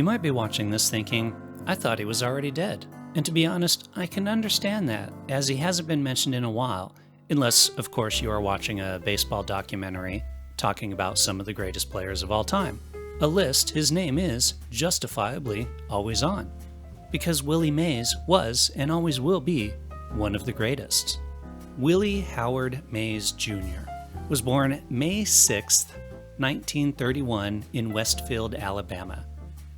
You might be watching this thinking, I thought he was already dead. And to be honest, I can understand that, as he hasn't been mentioned in a while, unless, of course, you are watching a baseball documentary talking about some of the greatest players of all time. A list his name is, justifiably, always on. Because Willie Mays was, and always will be, one of the greatest. Willie Howard Mays Jr. was born May 6, 1931 in Westfield, Alabama.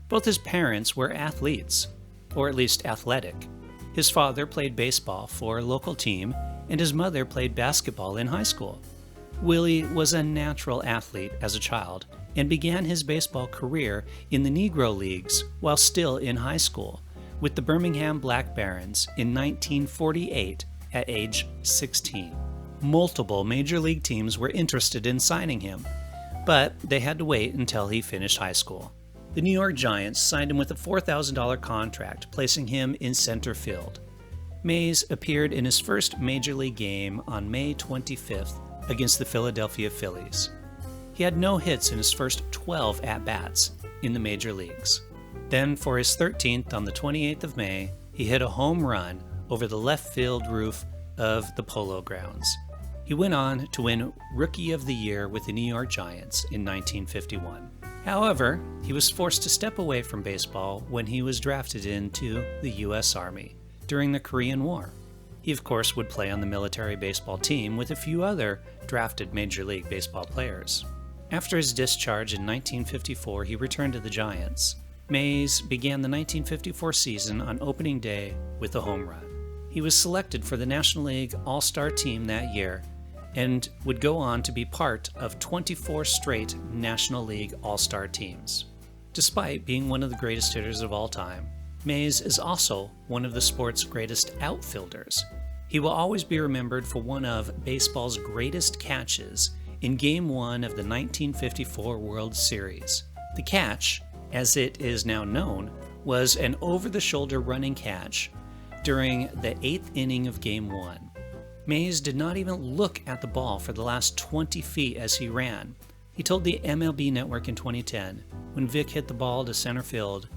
Both his parents were athletes, or at least athletic. His father played baseball for a local team, and his mother played basketball in high school. Willie was a natural athlete as a child and began his baseball career in the Negro Leagues while still in high school with the Birmingham Black Barons in 1948 at age 16. Multiple major league teams were interested in signing him, but they had to wait until he finished high school. The New York Giants signed him with a $4,000 contract, placing him in center field. Mays appeared in his first major league game on May 25th against the Philadelphia Phillies. He had no hits in his first 12 at-bats in the major leagues. Then, for his 13th on the 28th of May, he hit a home run over the left field roof of the Polo Grounds. He went on to win Rookie of the Year with the New York Giants in 1951. However, he was forced to step away from baseball when he was drafted into the U.S. Army during the Korean War. He, of course, would play on the military baseball team with a few other drafted Major League Baseball players. After his discharge in 1954, he returned to the Giants. Mays began the 1954 season on opening day with a home run. He was selected for the National League All-Star team that year and would go on to be part of 24 straight National League All-Star teams. Despite being one of the greatest hitters of all time, Mays is also one of the sport's greatest outfielders. He will always be remembered for one of baseball's greatest catches in Game 1 of the 1954 World Series. The catch, as it is now known, was an over-the-shoulder running catch during the 8th inning of Game 1. Mays did not even look at the ball for the last 20 feet as he ran. He told the MLB Network in 2010, when Vic hit the ball to center field,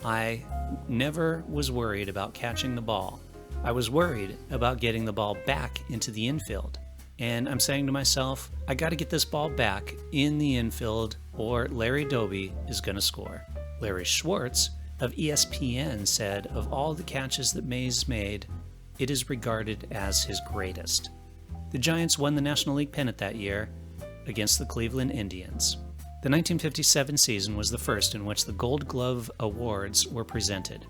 "I never was worried about catching the ball. I was worried about getting the ball back into the infield. And I'm saying to myself, I got to get this ball back in the infield or Larry Doby is going to score." Larry Schwartz of ESPN said of all the catches that Mays made, it is regarded as his greatest. The Giants won the National League pennant that year against the Cleveland Indians. The 1957 season was the first in which the Gold Glove Awards were presented.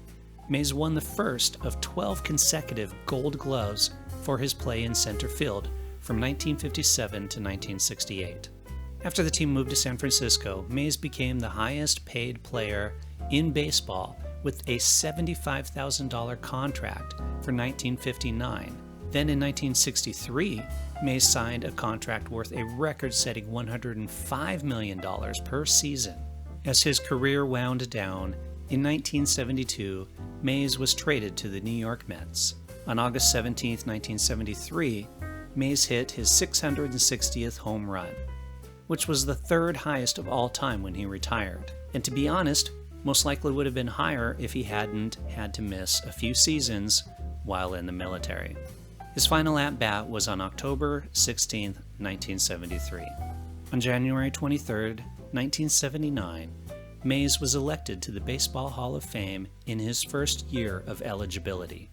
Mays won the first of 12 consecutive Gold Gloves for his play in center field from 1957 to 1968. After the team moved to San Francisco, Mays became the highest paid player in baseball with a $75,000 contract for 1959. Then in 1963, Mays signed a contract worth a record-setting $105 million per season. As his career wound down, in 1972, Mays was traded to the New York Mets. On August 17, 1973, Mays hit his 660th home run, which was the third highest of all time when he retired. And to be honest, most likely would have been higher if he hadn't had to miss a few seasons while in the military. His final at-bat was on October 16, 1973. On January 23, 1979, Mays was elected to the Baseball Hall of Fame in his first year of eligibility.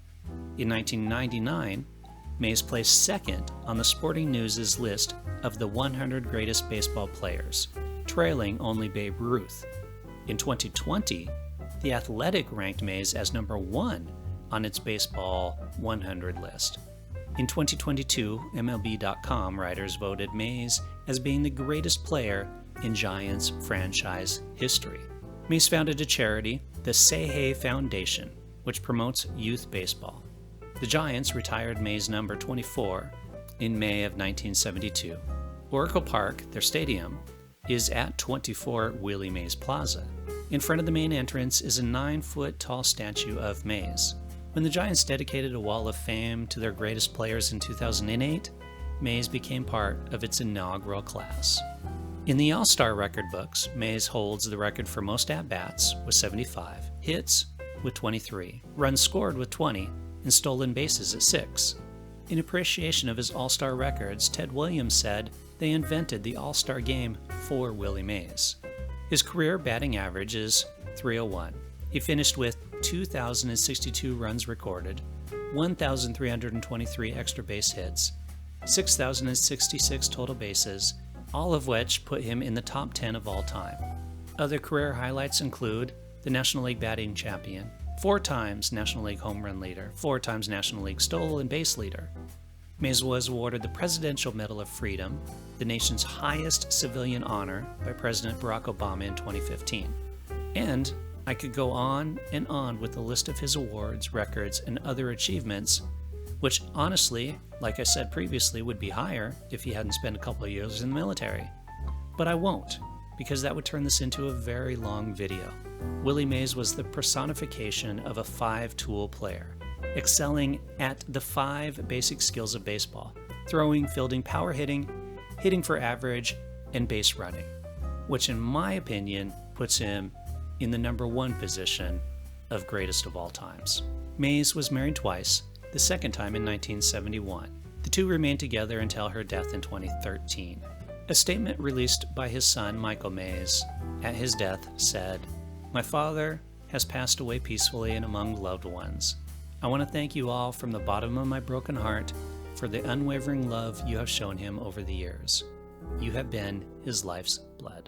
In 1999, Mays placed second on the Sporting News' list of the 100 greatest baseball players, trailing only Babe Ruth. In 2020, The Athletic ranked Mays as number 1 on its Baseball 100 list. In 2022, MLB.com writers voted Mays as being the greatest player in Giants franchise history. Mays founded a charity, the Say Hey Foundation, which promotes youth baseball. The Giants retired Mays number 24 in May of 1972. Oracle Park, their stadium, is at 24 Willie Mays Plaza. In front of the main entrance is a 9-foot-tall statue of Mays. When the Giants dedicated a wall of fame to their greatest players in 2008, Mays became part of its inaugural class. In the All-Star record books, Mays holds the record for most at-bats with 75, hits with 23, runs scored with 20, and stolen bases at 6. In appreciation of his All-Star records, Ted Williams said they invented the All-Star game for Willie Mays. His career batting average is .301. He finished with 2,062 runs recorded, 1,323 extra base hits, 6,066 total bases, all of which put him in the top 10 of all time. Other career highlights include the National League batting champion, 4 times National League home run leader, 4 times National League stolen base leader. Mays was awarded the Presidential Medal of Freedom, the nation's highest civilian honor, by President Barack Obama in 2015. And I could go on and on with the list of his awards, records, and other achievements, which honestly, like I said previously, would be higher if he hadn't spent a couple of years in the military. But I won't, because that would turn this into a very long video. Willie Mays was the personification of a 5-tool player, excelling at the 5 basic skills of baseball: throwing, fielding, power hitting, hitting for average, and base running, which in my opinion puts him in the number 1 position of greatest of all times. Mays was married twice, the second time in 1971. The two remained together until her death in 2013. A statement released by his son, Michael Mays, at his death said, "My father has passed away peacefully and among loved ones. I want to thank you all from the bottom of my broken heart for the unwavering love you have shown him over the years. You have been his life's blood."